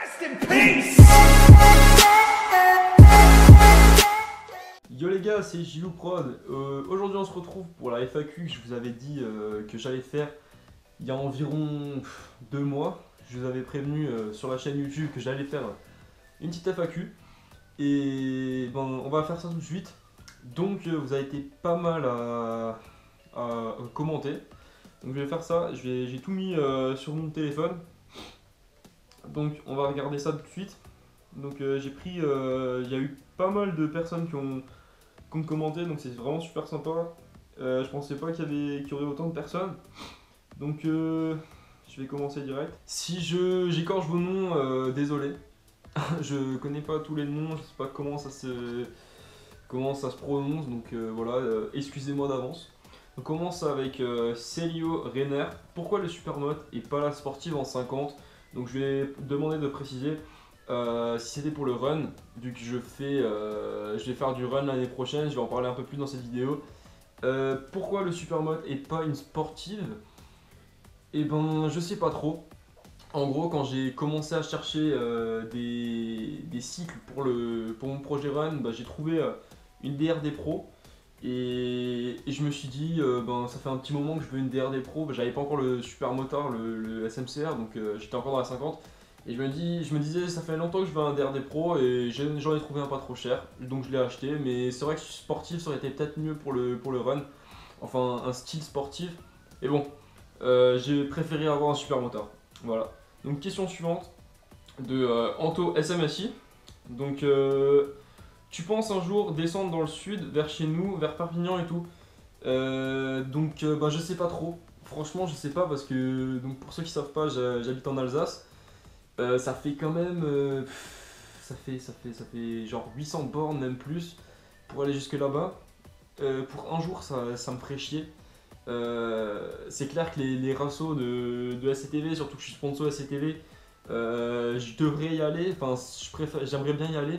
Rest in peace. Yo les gars, c'est Gilou Prod. Aujourd'hui on se retrouve pour la FAQ que je vous avais dit que j'allais faire il y a environ 2 mois. Je vous avais prévenu sur la chaîne YouTube que j'allais faire une petite FAQ. Et ben, on va faire ça tout de suite. Donc vous avez été pas mal à commenter. Donc je vais faire ça, j'ai tout mis sur mon téléphone. Donc on va regarder ça tout de suite. Donc j'ai pris, il y a eu pas mal de personnes qui ont commenté, donc c'est vraiment super sympa. Je pensais pas qu'il y aurait autant de personnes. Donc je vais commencer direct. Si j'écorche vos noms, désolé. Je connais pas tous les noms, je sais pas comment ça se prononce, donc voilà, excusez-moi d'avance. On commence avec Celio Renner. Pourquoi le Supermoto et pas la sportive en 50? Donc je vais demander de préciser si c'était pour le run, vu que je vais faire du run l'année prochaine, je vais en parler un peu plus dans cette vidéo. Pourquoi le Supermoto et pas une sportive? Et ben je sais pas trop. En gros, quand j'ai commencé à chercher des cycles pour mon projet run, bah, j'ai trouvé une DRD Pro. Et je me suis dit, ben, ça fait un petit moment que je veux une DRD Pro, j'avais pas encore le super motard, le SMCR, donc j'étais encore dans la 50. Et je me disais, ça fait longtemps que je veux un DRD Pro et j'en ai trouvé un pas trop cher, donc je l'ai acheté. Mais c'est vrai que sportif, ça aurait été peut-être mieux pour le run, enfin un style sportif. Et bon, j'ai préféré avoir un super motard. Voilà. Donc question suivante de Anto SMSI. Donc tu penses un jour descendre dans le sud, vers chez nous, vers Perpignan et tout? Bah, je sais pas trop. Franchement, je sais pas parce que, donc, pour ceux qui savent pas, j'habite en Alsace. Ça fait quand même. Ça fait genre 800 bornes, même plus, pour aller jusque là-bas. Pour un jour, ça me ferait chier. C'est clair que les rassos de SCTV, surtout que je suis sponsor SCTV, je devrais y aller. Enfin, j'aimerais bien y aller.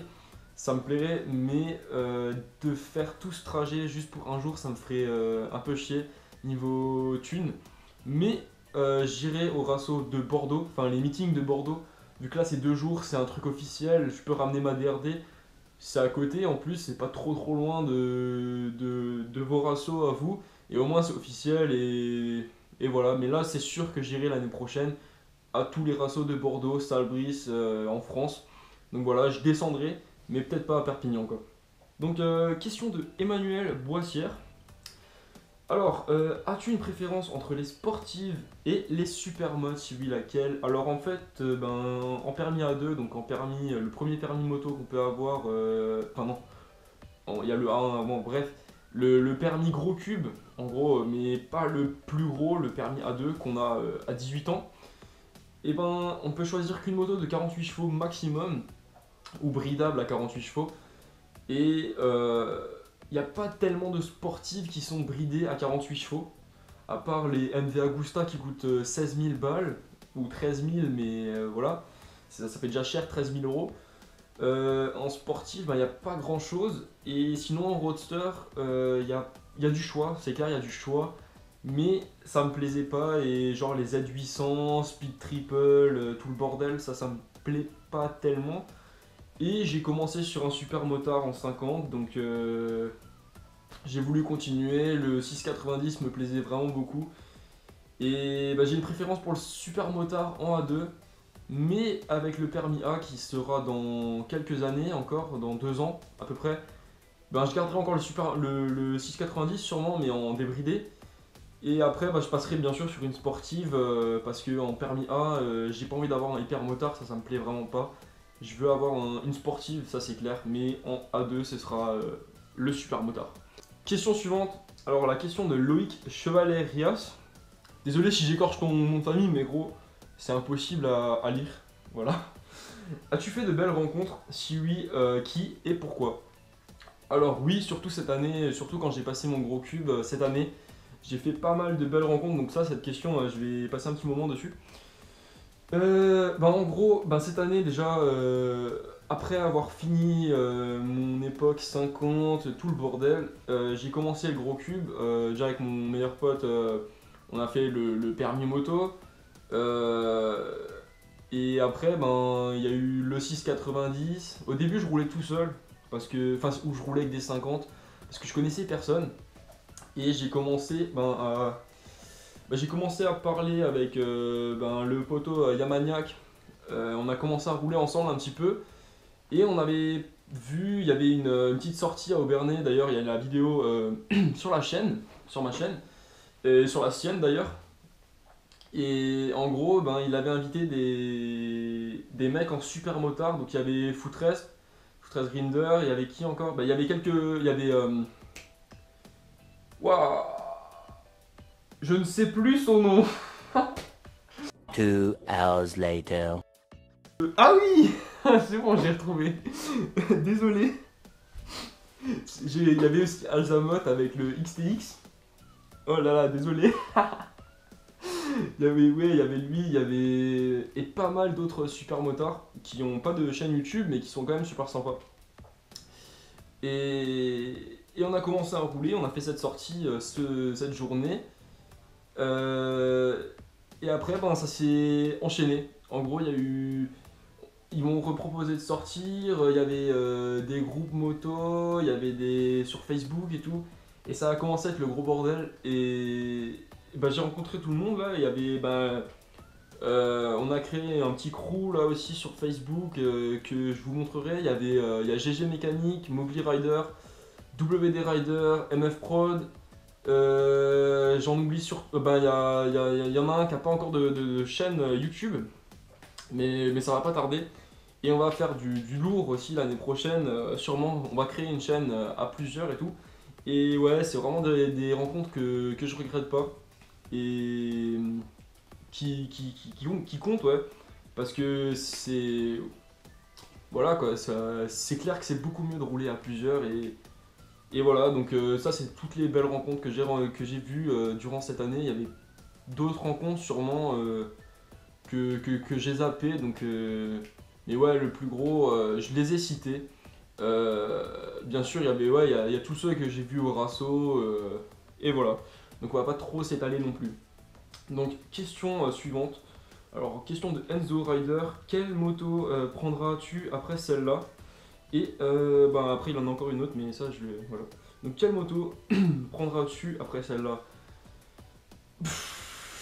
Ça me plairait, mais de faire tout ce trajet juste pour un jour, ça me ferait un peu chier niveau thune. Mais j'irai au rasso de Bordeaux, enfin les meetings de Bordeaux, vu que là c'est 2 jours, c'est un truc officiel, je peux ramener ma DRD, c'est à côté en plus, c'est pas trop loin de vos rassos à vous, et au moins c'est officiel, et voilà. Mais là c'est sûr que j'irai l'année prochaine à tous les rassos de Bordeaux, Salbris, en France. Donc voilà, je descendrai, mais peut-être pas à Perpignan quoi. Donc question de Emmanuel Boissière. Alors, as-tu une préférence entre les sportives et les supermotos? Si oui, laquelle? Alors en fait, en permis A2, donc en permis, le premier permis moto qu'on peut avoir, enfin non, il y a le A1 avant, bref, le permis gros cube, en gros, mais pas le plus gros, le permis A2 qu'on a à 18 ans. Et ben, on peut choisir qu'une moto de 48 chevaux maximum, ou bridable à 48 chevaux. Et il n'y a pas tellement de sportives qui sont bridées à 48 chevaux, à part les MV Agusta qui coûtent 16 000 balles, ou 13 000, mais voilà, ça fait déjà cher, 13 000 euros. En sportif, il n'y a pas grand chose. Et sinon, en roadster, il y a du choix, c'est clair, il y a du choix. Mais ça me plaisait pas, et genre les Z800, Speed Triple, tout le bordel, ça me plaît pas tellement. Et j'ai commencé sur un super motard en 50, donc j'ai voulu continuer. Le 690 me plaisait vraiment beaucoup. Et bah, j'ai une préférence pour le super motard en A2, mais avec le permis A qui sera dans quelques années encore, dans 2 ans à peu près. Ben, je garderai encore le 690 sûrement, mais en débridé. Et après, je passerai bien sûr sur une sportive parce que en permis A, j'ai pas envie d'avoir un hyper motard, ça me plaît vraiment pas. Je veux avoir une sportive, ça c'est clair, mais en A2, ce sera le super motard. Question suivante. Alors la question de Loïc Chevalet-Rias. Désolé si j'écorche ton nom de famille, mais gros, c'est impossible à lire. Voilà. As-tu fait de belles rencontres? Si oui, qui et pourquoi? Alors oui, surtout cette année, surtout quand j'ai passé mon gros cube cette année, j'ai fait pas mal de belles rencontres. Donc ça, cette question, je vais passer un petit moment dessus. En gros, cette année déjà, après avoir fini mon époque 50, tout le bordel, j'ai commencé le gros cube. Déjà avec mon meilleur pote, on a fait le permis moto. Et après, ben, il y a eu le 690. Au début, je roulais tout seul, où je roulais avec des 50, parce que je connaissais personne. Et j'ai commencé, j'ai commencé à parler avec le poteau Yamaniac. On a commencé à rouler ensemble un petit peu. Et on avait vu, il y avait une petite sortie à Aubernais. D'ailleurs, il y a la vidéo sur la chaîne, sur ma chaîne, et sur la sienne d'ailleurs. Et en gros, ben, il avait invité des mecs en super motard. Donc il y avait Footrest, Footrest Grinder, il y avait qui encore? Ben, il y avait quelques. Il y avait. Waouh, je ne sais plus son nom. 2 hours later. Ah oui. C'est bon, j'ai retrouvé. Désolé. Il y avait aussi Alzamot avec le XTX. Oh là là, désolé. Il y avait lui, il y avait. Et pas mal d'autres super motards qui ont pas de chaîne YouTube mais qui sont quand même super sympas. Et on a commencé à rouler, on a fait cette sortie cette journée. Et après, ben, ça s'est enchaîné. En gros, il y a eu. Ils m'ont reproposé de sortir, il y avait des groupes moto, il y avait des sur Facebook et tout. Et ça a commencé à être le gros bordel. Et bah, j'ai rencontré tout le monde là. Il y avait, on a créé un petit crew là aussi sur Facebook que je vous montrerai. Il y a GG Mécanique, Mowgli Rider, WD Rider, MF Prod. J'en oublie il y en a un qui n'a pas encore de chaîne YouTube. Mais ça va pas tarder. Et on va faire du lourd aussi l'année prochaine. Sûrement, on va créer une chaîne à plusieurs et tout. Et ouais, c'est vraiment des rencontres que je regrette pas. Et qui comptent, ouais. Parce que c'est. Voilà quoi, c'est clair que c'est beaucoup mieux de rouler à plusieurs. Et voilà, donc ça, c'est toutes les belles rencontres que j'ai vues durant cette année. Il y avait d'autres rencontres sûrement que j'ai zappé. Donc. Mais ouais, le plus gros, je les ai cités. Bien sûr, il y a tous ceux que j'ai vus au Rasso. Et voilà. Donc on va pas trop s'étaler non plus. Donc question suivante. Alors question de Enzo Rider. Quelle moto prendras-tu après celle-là? Et après il en a encore une autre, mais ça je le. Voilà. Donc quelle moto prendras-tu après celle-là?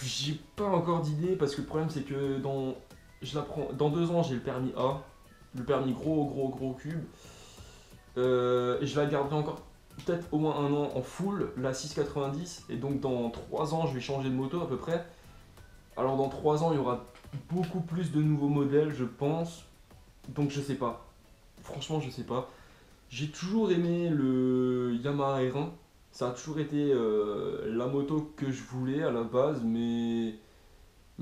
J'ai pas encore d'idée parce que le problème c'est que je la prends dans 2 ans, j'ai le permis A, le permis gros cube. Et je la garderai encore peut-être au moins 1 an en full, la 690. Et donc dans 3 ans, je vais changer de moto à peu près. Alors dans 3 ans, il y aura beaucoup plus de nouveaux modèles, je pense. Donc je sais pas. Franchement, je sais pas. J'ai toujours aimé le Yamaha R1. Ça a toujours été la moto que je voulais à la base, mais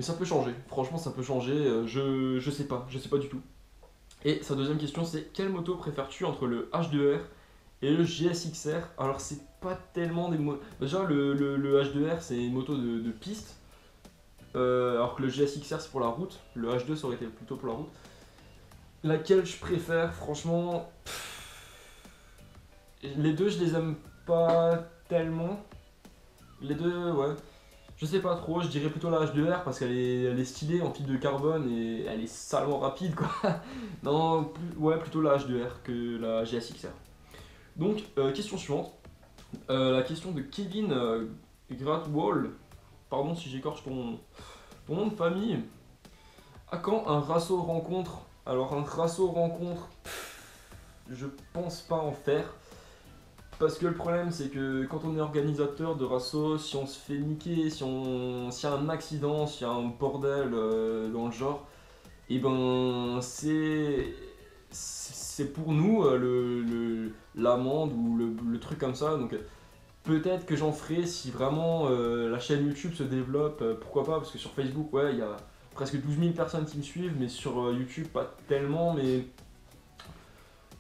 ça peut changer, franchement ça peut changer, je sais pas du tout. Et sa deuxième question c'est quelle moto préfères-tu entre le H2R et le GSXR? Alors c'est pas tellement des motos. Déjà le H2R c'est une moto de piste, alors que le GSXR c'est pour la route, le H2 ça aurait été plutôt pour la route. Laquelle je préfère? Franchement, les deux je les aime pas tellement. Les deux, ouais. Je sais pas trop, je dirais plutôt la H2R parce elle est stylée en fibre de carbone et elle est salement rapide quoi. Non, ouais, plutôt la H2R que la GSXR. Donc, question suivante. La question de Kevin Gratwall. Pardon si j'écorche ton nom de famille. À quand un Rasso rencontre? Alors, un Rasso rencontre, je pense pas en faire. Parce que le problème c'est que quand on est organisateur de Rasso, si on se fait niquer, s'il y a un accident, s'il y a un bordel dans le genre, et ben c'est pour nous l'amende ou le truc comme ça. Donc peut-être que j'en ferai si vraiment la chaîne YouTube se développe, pourquoi pas, parce que sur Facebook ouais il y a presque 12 000 personnes qui me suivent, mais sur YouTube pas tellement, mais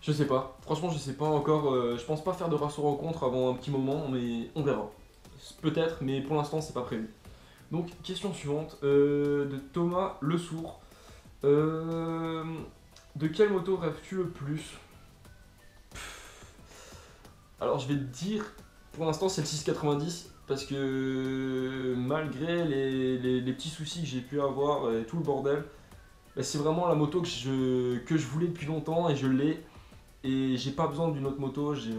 je sais pas, franchement je sais pas encore, je pense pas faire de Rasso rencontre avant un petit moment, mais on verra. Peut-être, mais pour l'instant c'est pas prévu. Donc question suivante, de Thomas Le Sourd. De quelle moto rêves-tu le plus? Alors je vais te dire, pour l'instant c'est le 690, parce que malgré les petits soucis que j'ai pu avoir et tout le bordel, bah, c'est vraiment la moto que je voulais depuis longtemps et je l'ai. Et j'ai pas besoin d'une autre moto, j'ai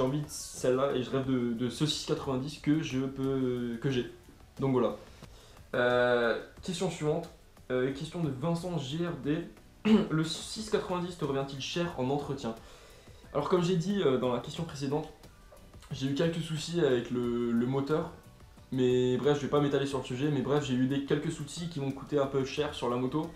envie de celle-là et je rêve de ce 690 que j'ai. Donc voilà. Question suivante. Question de Vincent GRD. Le 690 te revient-il cher en entretien? Alors comme j'ai dit dans la question précédente, j'ai eu quelques soucis avec le moteur. Mais bref, je vais pas m'étaler sur le sujet, mais bref, j'ai eu quelques soucis qui m'ont coûté un peu cher sur la moto.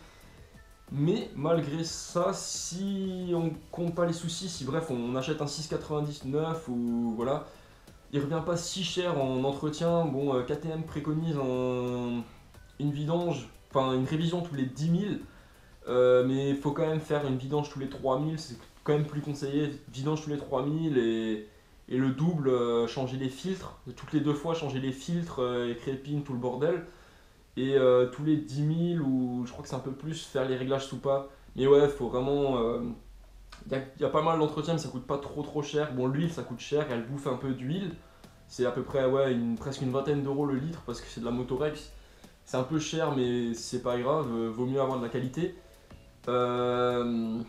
Mais malgré ça, si on compte pas les soucis, si bref on achète un 699 ou voilà, il revient pas si cher en entretien. Bon, KTM préconise une vidange, enfin une révision tous les 10 000, mais il faut quand même faire une vidange tous les 3000, c'est quand même plus conseillé. Vidange tous les 3000 et le double, changer les filtres, toutes les 2 fois changer les filtres et crépine, tout le bordel. Et tous les 10 000 ou je crois que c'est un peu plus, faire les réglages soupape. Mais ouais, il faut vraiment. Y a pas mal d'entretien, mais ça coûte pas trop cher. Bon, l'huile ça coûte cher, elle bouffe un peu d'huile. C'est à peu près ouais, presque une vingtaine d'euros le litre parce que c'est de la Motorex. C'est un peu cher, mais c'est pas grave, vaut mieux avoir de la qualité. Euh,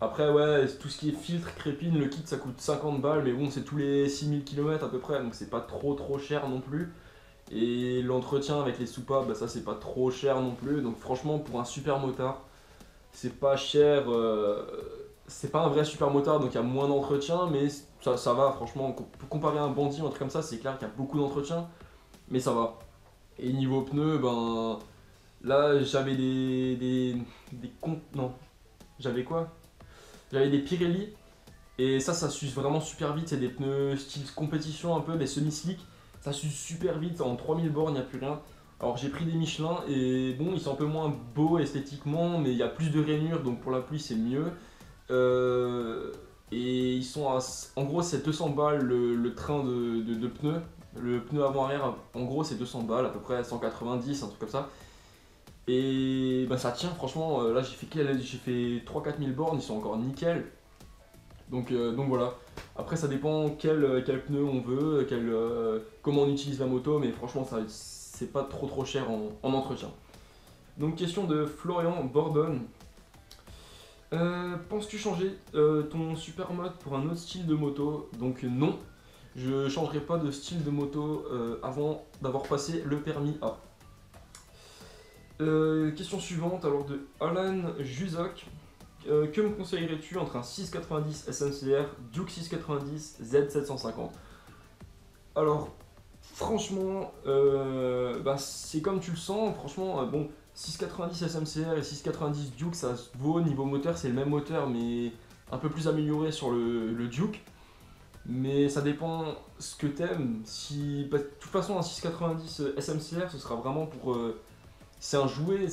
Après, ouais, tout ce qui est filtre, crépine, le kit ça coûte 50 balles, mais bon, c'est tous les 6 000 km à peu près, donc c'est pas trop cher non plus. Et l'entretien avec les soupapes, bah ça c'est pas trop cher non plus. Donc franchement pour un super motard, c'est pas cher. C'est pas un vrai super motard donc il y a moins d'entretien, mais ça va franchement. Pour comparer à un bandit ou un truc comme ça, c'est clair qu'il y a beaucoup d'entretien, mais ça va. Et niveau pneus, ben là j'avais non, j'avais quoi? J'avais des Pirelli et ça s'use vraiment super vite. C'est des pneus style compétition un peu, des semi-slick. Ça s'use super vite, en 3000 bornes, il n'y a plus rien. Alors j'ai pris des Michelin et bon, ils sont un peu moins beaux esthétiquement, mais il y a plus de rainures, donc pour la pluie c'est mieux. Et ils sont en gros, c'est 200 balles le train de pneus. Le pneu avant-arrière, en gros, c'est 200 balles, à peu près 190, un truc comme ça. Et bah, ça tient, franchement. Là, j'ai fait 3 4 000 bornes, ils sont encore nickel. Donc voilà. Après, ça dépend quel pneu on veut, comment on utilise la moto, mais franchement, c'est pas trop cher en entretien. Donc, question de Florian Bordon. Penses-tu changer ton super mode pour un autre style de moto? Donc, non, je changerai pas de style de moto avant d'avoir passé le permis A. Question suivante, alors de Alan Juzok. Que me conseillerais-tu entre un 690 SMCR, Duke 690, Z750? Alors, franchement, bah, c'est comme tu le sens. Franchement, bon, 690 SMCR et 690 Duke, ça se vaut. Niveau moteur, c'est le même moteur, mais un peu plus amélioré sur le Duke. Mais ça dépend ce que t'aimes. Bah, de toute façon, un 690 SMCR, ce sera vraiment pour. C'est un jouet,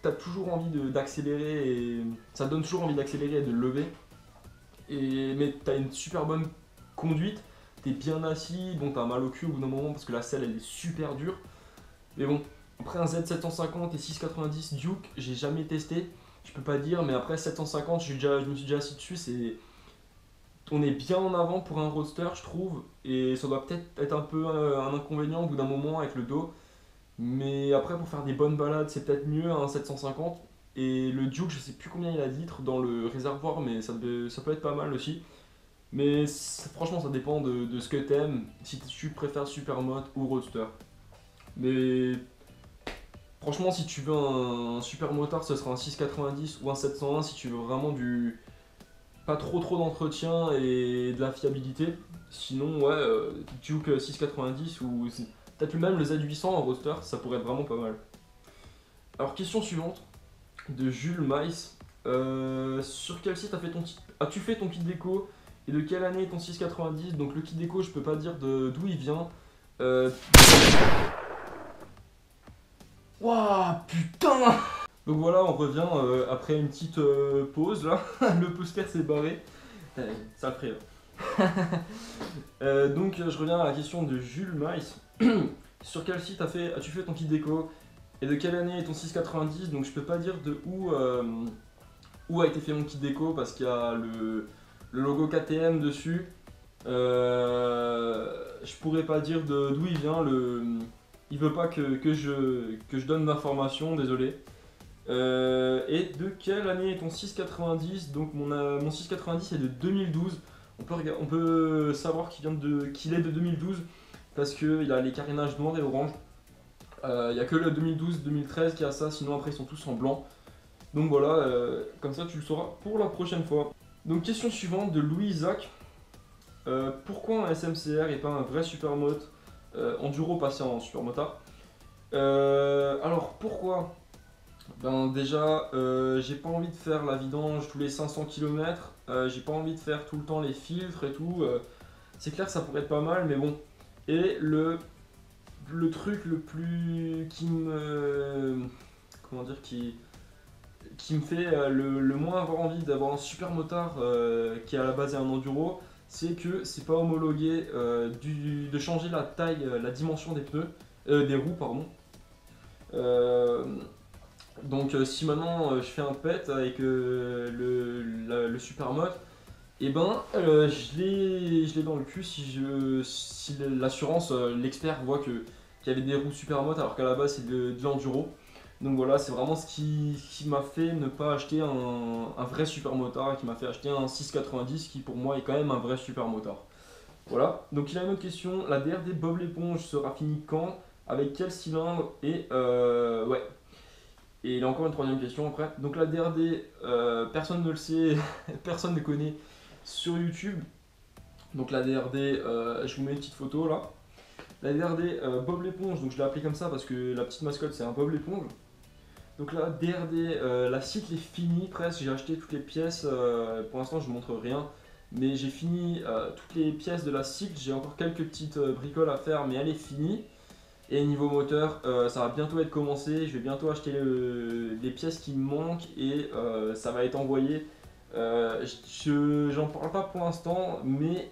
t'as toujours envie d'accélérer et ça te donne toujours envie d'accélérer et de le lever. Mais t'as une super bonne conduite, t'es bien assis, bon t'as mal au cul au bout d'un moment parce que la selle elle est super dure. Mais bon, après un Z750 et 690 Duke, j'ai jamais testé, je peux pas dire, mais après 750, je me suis déjà assis dessus, on est bien en avant pour un roadster je trouve, et ça doit peut-être être un peu un inconvénient au bout d'un moment avec le dos. Mais après, pour faire des bonnes balades, c'est peut-être mieux un 750. Et le Duke, je sais plus combien il a de litres dans le réservoir, mais ça peut être pas mal aussi. Mais franchement, ça dépend de ce que t'aimes, si tu préfères Supermod ou Roadster. Mais franchement, si tu veux un super motard, ce sera un 690 ou un 701 si tu veux vraiment pas trop d'entretien et de la fiabilité. Sinon, ouais, Duke 690 ou peut-être même le Z800 en roadster, ça pourrait être vraiment pas mal. Alors, question suivante de Jules Maïs. Sur quel site as-tu fait ton kit déco et de quelle année est ton 690? Donc, le kit déco, je peux pas dire d'où il vient. Wouah, putain! Donc voilà, on revient après une petite pause là. Le poster s'est barré. Ça le ferait. Donc je reviens à la question de Jules Maïs. Sur quel site as-tu fait ton kit déco et de quelle année est ton 690? Donc je peux pas dire de où a été fait mon kit déco parce qu'il y a le logo KTM dessus. Je pourrais pas dire d'où il vient. Il veut pas que je donne d'informations, désolé. Et de quelle année est ton 690? Donc mon 690 est de 2012. On peut savoir qu'il est de 2012 parce qu'il a les carénages noirs et orange. Il n'y a que le 2012-2013 qui a ça, sinon après ils sont tous en blanc. Donc voilà, comme ça tu le sauras pour la prochaine fois. Donc question suivante de Louis Isaac. Pourquoi un SMCR et pas un vrai supermoto enduro passé en supermotard? Alors pourquoi? Ben déjà, j'ai pas envie de faire la vidange tous les 500 km, j'ai pas envie de faire tout le temps les filtres et tout. C'est clair que ça pourrait être pas mal, mais bon. Et le truc le plus qui me. Comment dire, qui me fait le moins avoir envie d'avoir un super motard qui à la base est un enduro, c'est que c'est pas homologué de changer la taille, la dimension des pneus, des roues, pardon. Euh, donc si maintenant je fais un pet avec le Supermoto, et ben je l'ai dans le cul si l'assurance, l'expert voit qu'il y avait des roues Supermoto alors qu'à la base c'est de l'enduro. Donc voilà, c'est vraiment ce qui m'a fait ne pas acheter un vrai supermotard et qui m'a fait acheter un 690 qui pour moi est quand même un vrai supermotard. Voilà, donc il a une autre question, la DRD Bob l'éponge sera finie quand? Avec quel cylindre? Et ouais, et il a encore une troisième question après. Donc la DRD, personne ne le sait, personne ne connaît sur YouTube. Donc la DRD, je vous mets une petite photo là. La DRD Bob l'éponge, donc je l'ai appelé comme ça parce que la petite mascotte c'est un Bob l'éponge. Donc la DRD, la cycle est finie presque, j'ai acheté toutes les pièces, pour l'instant je ne montre rien. Mais j'ai fini toutes les pièces de la cycle, j'ai encore quelques petites bricoles à faire mais elle est finie. Et niveau moteur, ça va bientôt être commencé. Je vais bientôt acheter les pièces qui me manquent et ça va être envoyé. J'en parle pas pour l'instant, mais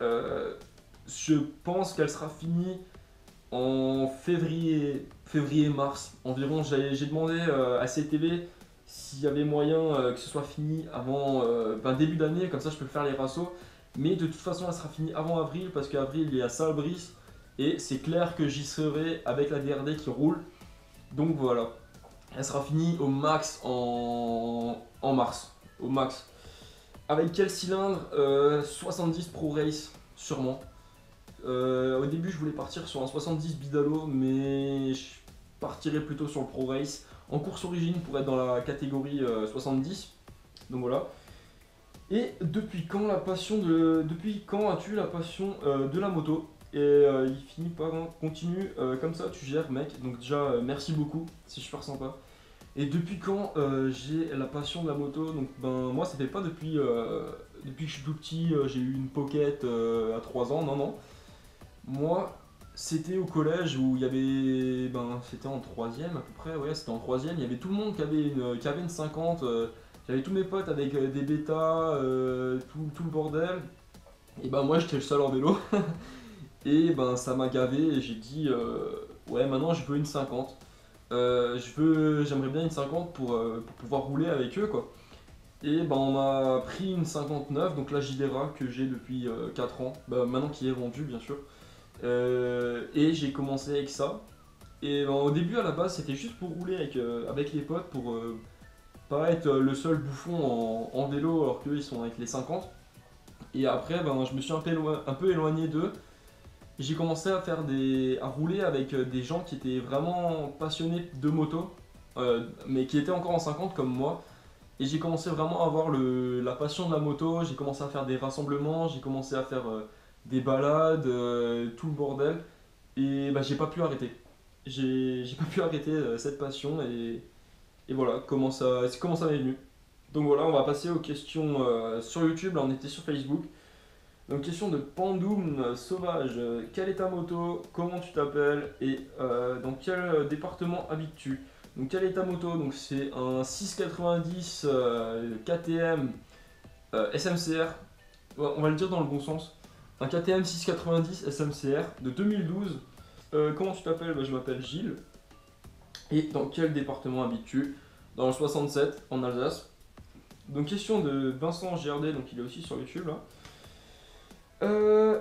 je pense qu'elle sera finie en février-mars environ. J'ai demandé à CTV s'il y avait moyen que ce soit fini avant début d'année, comme ça je peux faire les rassos. Mais de toute façon, elle sera finie avant avril parce qu'avril il y a Salbris. Et c'est clair que j'y serai avec la DRD qui roule. Donc voilà. Elle sera finie au max en mars. Au max. Avec quel cylindre 70 Pro Race, sûrement. Au début, je voulais partir sur un 70 Bidalo, mais je partirai plutôt sur le Pro Race. En course origine pour être dans la catégorie 70. Donc voilà. Et depuis quand as-tu la passion de la moto? Et il finit par un continue comme ça, tu gères, mec. Donc déjà, merci beaucoup, c'est super sympa. Et depuis quand j'ai la passion de la moto? Donc ben moi, ça fait pas depuis que je suis tout petit, j'ai eu une Pocket à 3 ans, non non. Moi, c'était au collège où il y avait, ben c'était en troisième à peu près, ouais, c'était en troisième. Il y avait tout le monde qui avait une 50. J'avais tous mes potes avec des bêtas, tout le bordel. Et ben moi, j'étais le seul en vélo. Et ben ça m'a gavé et j'ai dit ouais maintenant je veux une 50. J'aimerais bien une 50 pour pouvoir rouler avec eux quoi. Et ben on m'a pris une 59, donc la Gilera que j'ai depuis 4 ans, bah, maintenant qui est vendue bien sûr. Et j'ai commencé avec ça. Et ben, au début à la base c'était juste pour rouler avec les potes pour pas être le seul bouffon en vélo alors qu'eux ils sont avec les 50. Et après ben, je me suis un peu éloigné d'eux. J'ai commencé à rouler avec des gens qui étaient vraiment passionnés de moto, mais qui étaient encore en 50 comme moi. Et j'ai commencé vraiment à avoir la passion de la moto, j'ai commencé à faire des rassemblements, j'ai commencé à faire des balades, tout le bordel. Et bah, j'ai pas pu arrêter. J'ai pas pu arrêter cette passion et voilà c'est comment ça m'est venu. Donc voilà, on va passer aux questions sur YouTube, là on était sur Facebook. Donc question de Pandoum Sauvage, quelle est ta moto, comment tu t'appelles et dans quel département habites-tu? Donc quelle est ta moto? Donc c'est un 690 KTM SMCR, ouais, on va le dire dans le bon sens, un KTM 690 SMCR de 2012. Comment tu t'appelles? Bah, je m'appelle Gilles. Et dans quel département habites-tu? Dans le 67 en Alsace. Donc question de Vincent GRD, donc il est aussi sur YouTube là.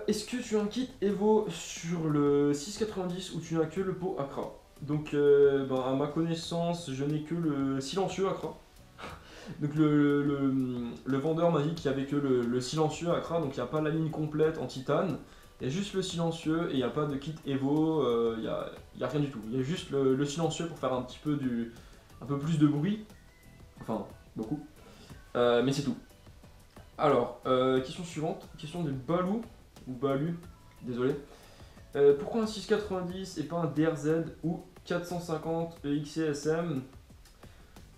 Est-ce que tu as un kit Evo sur le 690 ou tu n'as que le pot Accra? Donc à ma connaissance, je n'ai que le silencieux Accra. Donc le vendeur m'a dit qu'il n'y avait que le silencieux Accra, donc il n'y a pas la ligne complète en titane. Il y a juste le silencieux et il n'y a pas de kit Evo, il y a rien du tout. Il y a juste le silencieux pour faire un peu plus de bruit. Enfin, beaucoup. Mais c'est tout. Alors, question suivante. Question de Balou. Ou Balu. Désolé. Pourquoi un 690 et pas un DRZ ou 450 XCSM?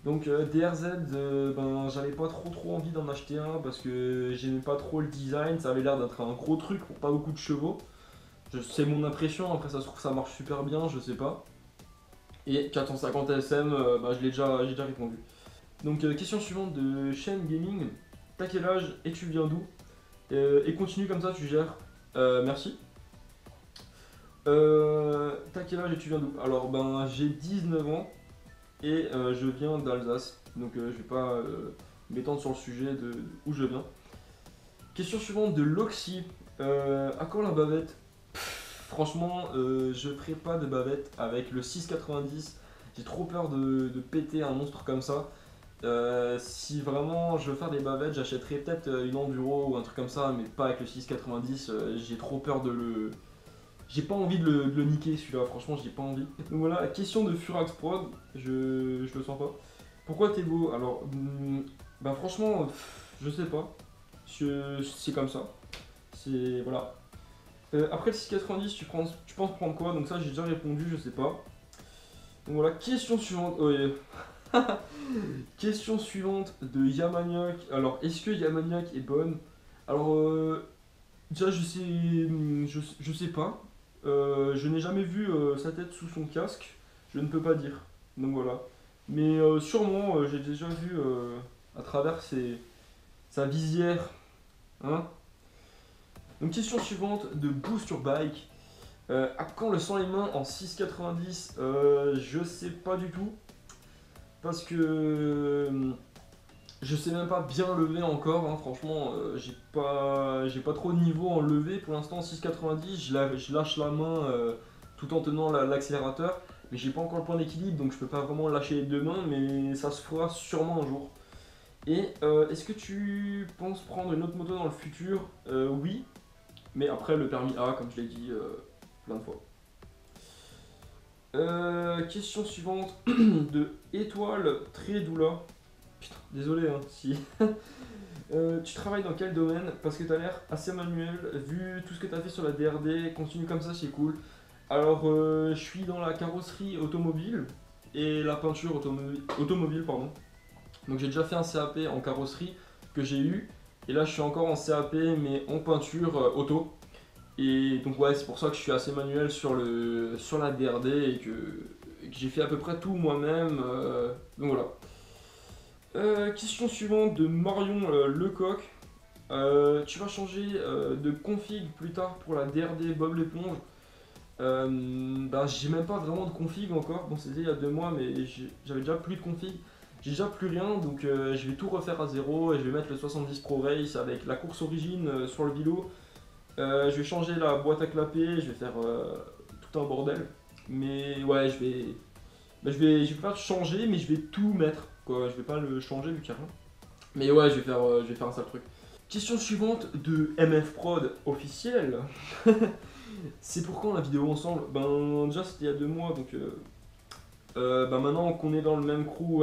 Donc DRZ, j'avais pas trop envie d'en acheter un parce que j'aimais pas trop le design, ça avait l'air d'être un gros truc pour pas beaucoup de chevaux. C'est mon impression, après ça se trouve ça marche super bien, je sais pas. Et 450 SM, j'ai déjà répondu. Donc question suivante de Shen Gaming. T'as quel âge et tu viens d'où? Et continue comme ça, tu gères. Merci. T'as quel âge et tu viens d'où? Alors j'ai 19 ans et je viens d'Alsace. Donc je vais pas m'étendre sur le sujet de où je viens. Question suivante de Loxy. À quand la bavette? Franchement, je ferai pas de bavette avec le 690. J'ai trop peur de péter un monstre comme ça. Si vraiment je veux faire des bavettes, j'achèterai peut-être une enduro ou un truc comme ça, mais pas avec le 690. J'ai trop peur de le. J'ai pas envie de le niquer celui-là, franchement, j'ai pas envie. Donc voilà, question de Furax Prod, je le sens pas. Pourquoi t'es beau? Alors, franchement, je sais pas. C'est comme ça. C'est. Voilà. Après le 690, tu penses prendre quoi? Donc ça, j'ai déjà répondu, je sais pas. Donc voilà, question suivante. Oh, yeah. Question suivante de Yamaniac. Alors, est-ce que Yamaniac est bonne? Alors, déjà, je sais pas. Je n'ai jamais vu sa tête sous son casque. Je ne peux pas dire. Donc voilà. Mais sûrement, j'ai déjà vu à travers sa visière. Hein. Donc, question suivante de Boost Your Bike. À quand le sans les mains en 6,90? Je sais pas du tout. Parce que je sais même pas bien lever encore, hein. Franchement, j'ai pas trop de niveau en lever pour l'instant. 6,90, je lâche la main tout en tenant l'accélérateur, mais j'ai pas encore le point d'équilibre donc je peux pas vraiment lâcher les deux mains, mais ça se fera sûrement un jour. Et est-ce que tu penses prendre une autre moto dans le futur? Oui, mais après le permis A, comme je l'ai dit plein de fois. Question suivante de Étoile Trédoula. Putain, désolé hein, si. Tu travailles dans quel domaine? Parce que t'as l'air assez manuel, vu tout ce que t'as fait sur la DRD, continue comme ça, c'est cool. Alors, je suis dans la carrosserie automobile et la peinture automobile, pardon. Donc j'ai déjà fait un CAP en carrosserie que j'ai eu, et là je suis encore en CAP mais en peinture auto. Et donc ouais, c'est pour ça que je suis assez manuel sur la DRD et que j'ai fait à peu près tout moi-même. Donc voilà. Question suivante de Marion Lecoq. Tu vas changer de config plus tard pour la DRD Bob l'éponge. J'ai même pas vraiment de config encore. Bon, c'était il y a 2 mois, mais j'avais déjà plus de config. J'ai déjà plus rien, donc je vais tout refaire à zéro et je vais mettre le 70 Pro Race avec la course origine sur le vélo. Je vais changer la boîte à clapper, je vais faire tout un bordel. Mais ouais, je vais pas changer, mais je vais tout mettre. Quoi. Je vais pas le changer vu qu'il n'y a rien. Mais ouais, je vais faire un sale truc. Question suivante de MF Prod officiel. C'est pour quand la vidéo ensemble? Déjà c'était il y a 2 mois, donc maintenant qu'on est dans le même crew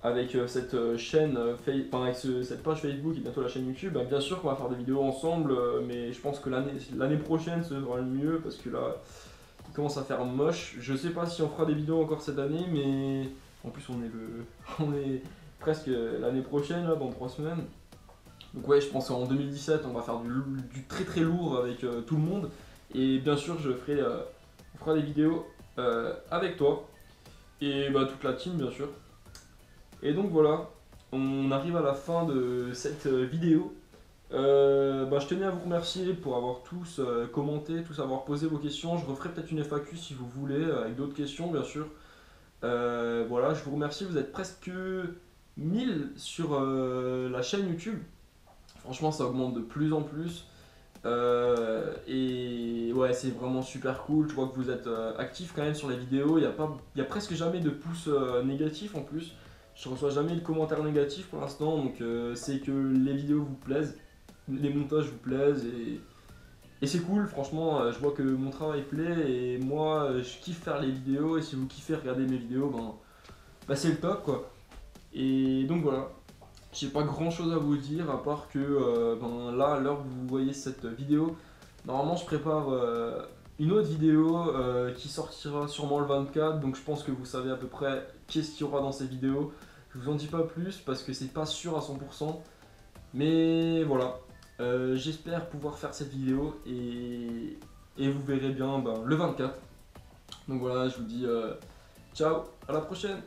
avec cette chaîne, avec cette page Facebook et bientôt la chaîne YouTube, bien sûr qu'on va faire des vidéos ensemble, mais je pense que l'année prochaine ce sera le mieux parce que là il commence à faire moche. Je sais pas si on fera des vidéos encore cette année, mais en plus on est presque l'année prochaine là, dans 3 semaines. Donc ouais, je pense qu'en 2017 on va faire du très très lourd avec tout le monde et bien sûr on fera des vidéos avec toi et toute la team bien sûr. Et donc voilà, on arrive à la fin de cette vidéo. Je tenais à vous remercier pour avoir tous commenté, tous avoir posé vos questions. Je referai peut-être une FAQ si vous voulez, avec d'autres questions bien sûr. Voilà, je vous remercie, vous êtes presque 1000 sur la chaîne YouTube. Franchement, ça augmente de plus en plus. Et ouais, c'est vraiment super cool. Je vois que vous êtes actif quand même sur les vidéos. Il y a presque jamais de pouces négatifs en plus. Je reçois jamais de commentaires négatifs pour l'instant. Donc c'est que les vidéos vous plaisent, les montages vous plaisent. Et c'est cool, franchement. Je vois que mon travail plaît. Et moi, je kiffe faire les vidéos. Et si vous kiffez regarder mes vidéos, ben, c'est le top quoi. Et donc voilà. J'ai pas grand chose à vous dire à part que ben, là, à l'heure où vous voyez cette vidéo, normalement je prépare une autre vidéo qui sortira sûrement le 24, donc je pense que vous savez à peu près qu'est-ce qu'il y aura dans cette vidéo. Je vous en dis pas plus parce que c'est pas sûr à 100%, mais voilà. J'espère pouvoir faire cette vidéo et vous verrez bien ben, le 24. Donc voilà, je vous dis ciao, à la prochaine.